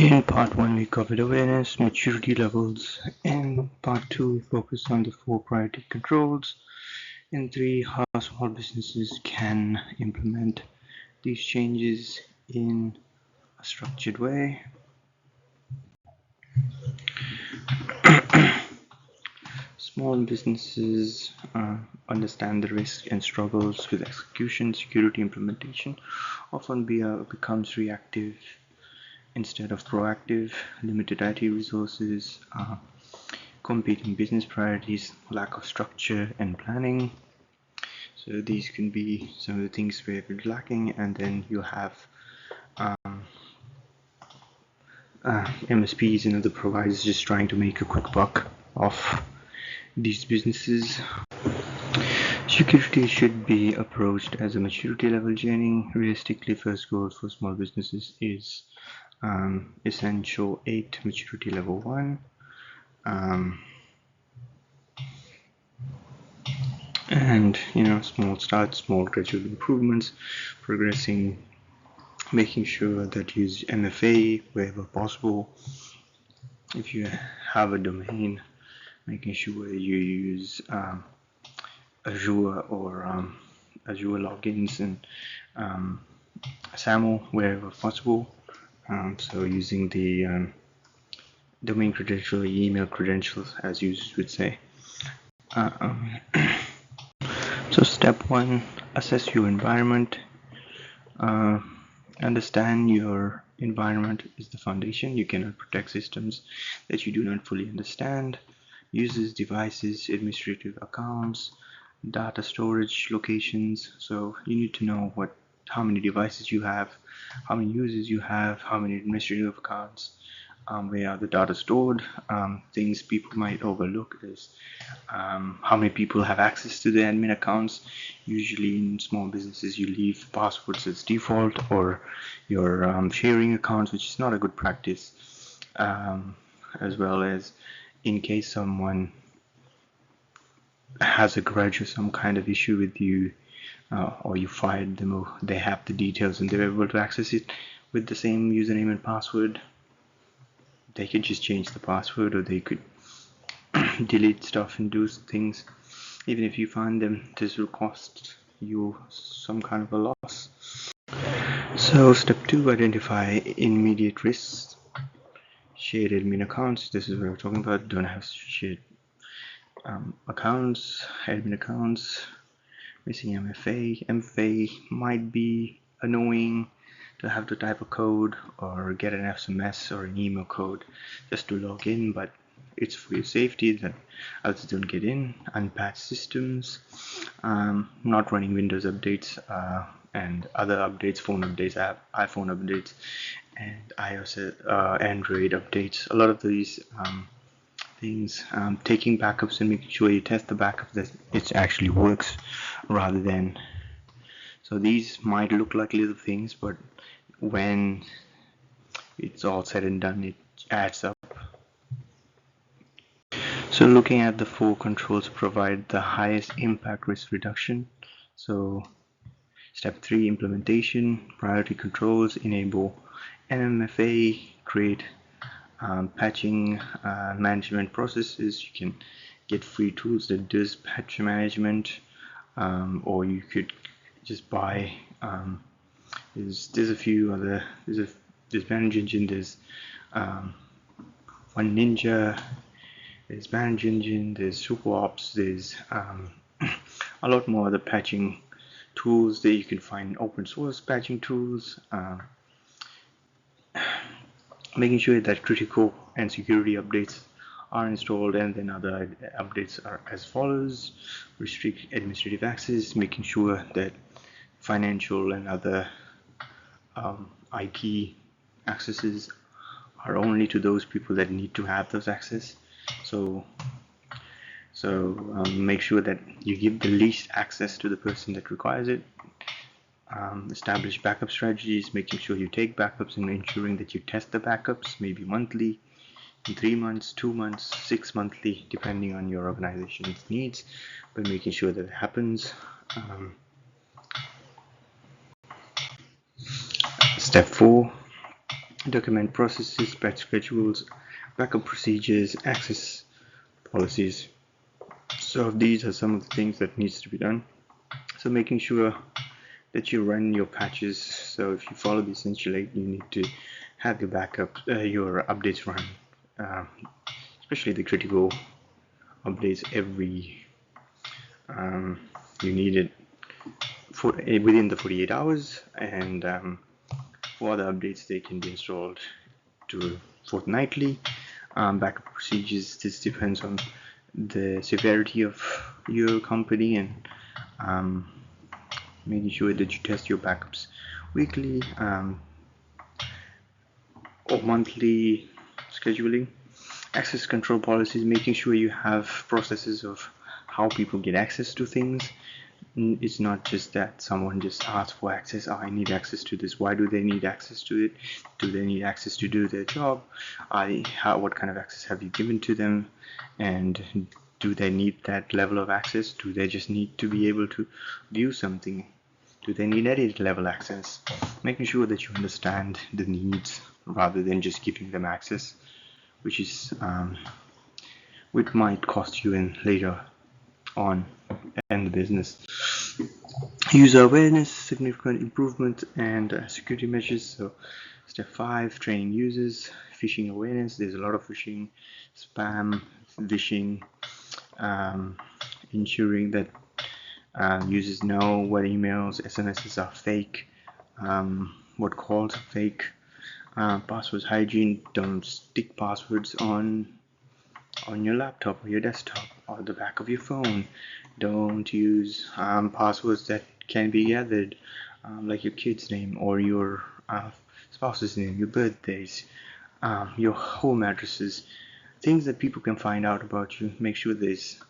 In part 1, we covered awareness, maturity levels. In part 2, we focused on the 4 priority controls. In 3, how small businesses can implement these changes in a structured way. Small businesses understand the risks and struggles with execution, security, implementation. Often becomes reactive instead of proactive. Limited IT resources, competing business priorities, lack of structure and planning. So these can be some of the things where we're lacking, and then you have MSPs and other providers just trying to make a quick buck off these businesses. Security should be approached as a maturity level journey. Realistically, first goal for small businesses is essential 8, maturity level 1. And small starts, small gradual improvements, progressing, making sure that you use MFA wherever possible. If you have a domain, making sure you use Azure or Azure logins and SAML wherever possible. So using the domain credential, email credentials, as users would say. So step 1, assess your environment. Understand your environment is the foundation. You cannot protect systems that you do not fully understand. Users, devices, administrative accounts, data storage locations. So you need to know how many devices you have, how many users you have, how many administrative accounts, where are the data stored. Things people might overlook is how many people have access to the admin accounts. Usually in small businesses you leave passwords as default, or you're sharing accounts, which is not a good practice, as well as in case someone has a grudge or some kind of issue with you, or you fired them, or they have the details and they're able to access it with the same username and password, they could just change the password, or they could delete stuff and do things. Even if you find them, this will cost you some kind of a loss. So step 2, identify immediate risks. Shared admin accounts, this is what we're talking about. Don't have shared accounts, admin accounts. Missing MFA. MFA might be annoying to have to type a code or get an SMS or an email code just to log in, but it's for your safety that others don't get in. Unpatched systems, not running Windows updates and other updates, phone updates, iPhone updates, and iOS, Android updates. A lot of these things, taking backups and making sure you test the backup that it actually works, rather than, so these might look like little things, but when it's all said and done, it adds up. So looking at the 4 controls provide the highest impact risk reduction. So step 3, implementation. Priority controls enable NMFA, create patching management processes. You can get free tools that does patch management, or you could just buy, there's a few other, there's Manage Engine, there's One Ninja, there's Manage Engine, there's SuperOps, there's a lot more other patching tools that you can find, open source patching tools. Making sure that critical and security updates are installed, and then other updates are as follows: restrict administrative access, making sure that financial and other IT accesses are only to those people that need to have those access. So make sure that you give the least access to the person that requires it. Establish backup strategies, making sure you take backups and ensuring that you test the backups, maybe monthly, in 3 months, 2 months, 6 monthly, depending on your organization's needs, but making sure that it happens. Step 4, document processes, batch schedules, backup procedures, access policies. So these are some of the things that needs to be done. So making sure that you run your patches. So if you follow the essential 8, you need to have your backup, your updates run, uh, especially the critical updates every. You need it for within the 48 hours, and for other updates they can be installed to fortnightly. Backup procedures, this depends on the severity of your company, and um, making sure that you test your backups weekly or monthly scheduling. Access control policies, making sure you have processes of how people get access to things. It's not just that someone just asks for access. Oh, I need access to this. Why do they need access to it? Do they need access to do their job? What kind of access have you given to them? And do they need that level of access? Do they just need to be able to view something? Do they need edit level access? Making sure that you understand the needs rather than just giving them access, which might cost you in later on in the business. User awareness, significant improvement, and security measures. So step 5, training users. Phishing awareness, there's a lot of phishing, spam, phishing, ensuring that users know what emails, SMSs are fake, what calls are fake. Passwords hygiene, don't stick passwords on your laptop or your desktop or the back of your phone. Don't use passwords that can be gathered, like your kid's name or your spouse's name, your birthdays, your home addresses, things that people can find out about you. Make sure there's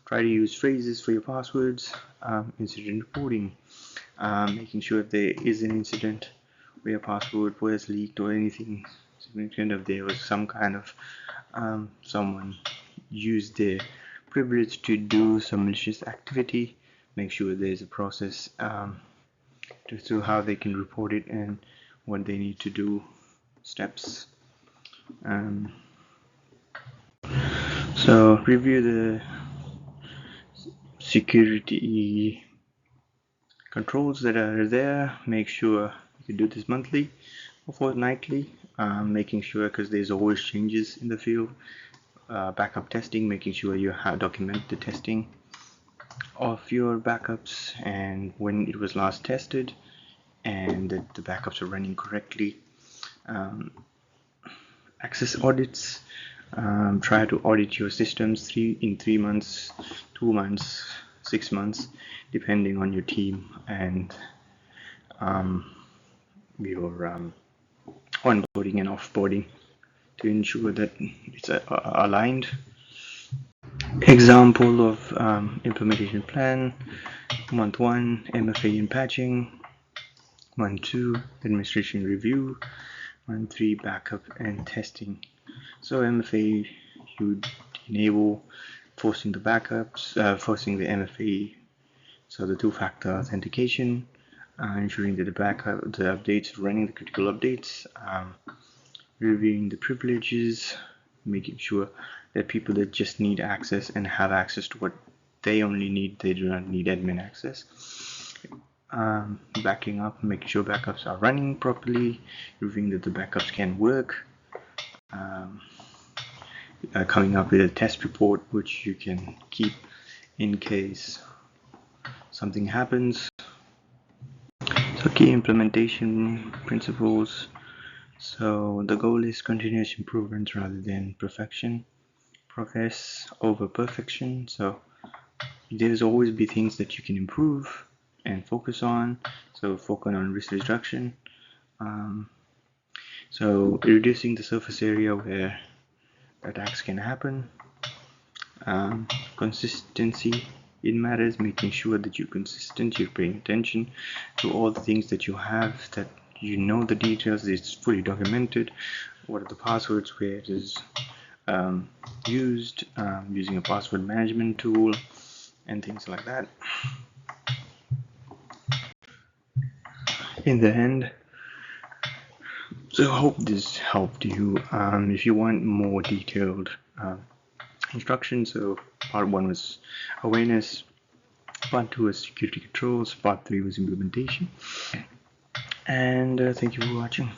try to use phrases for your passwords. Incident reporting, making sure if there is an incident where your password was leaked or anything significant, if there was some kind of someone used their privilege to do some malicious activity, make sure there's a process to how they can report it and what they need to do, steps. Um, so review the security controls that are there. Make sure you do this monthly or fortnightly, making sure, because there's always changes in the field. Backup testing, making sure you document the testing of your backups and when it was last tested, and that the backups are running correctly. Access audits, try to audit your systems in 3 months, 2 months, 6 months, depending on your team and your onboarding and offboarding to ensure that it's aligned. Example of implementation plan: month 1, MFA and patching; month 2, administration review; month 3, backup and testing. So MFA, you enable forcing the backups, forcing the MFA, so the two-factor authentication, ensuring that the updates, running the critical updates, reviewing the privileges, making sure that people that just need access and have access to what they only need, they do not need admin access. Backing up, making sure backups are running properly, reviewing that the backups can work, coming up with a test report which you can keep in case something happens. So key implementation principles. So the goal is continuous improvement rather than perfection. Progress over perfection. So there's always be things that you can improve and focus on. So focus on risk reduction. So reducing the surface area where attacks can happen. Consistency, it matters, making sure that you're consistent, you're paying attention to all the things that you have, that you know the details, it's fully documented, what are the passwords, where it is used, using a password management tool and things like that. In the end, So I hope this helped you. If you want more detailed instructions, so part 1 was awareness, part 2 was security controls, part 3 was implementation. And thank you for watching.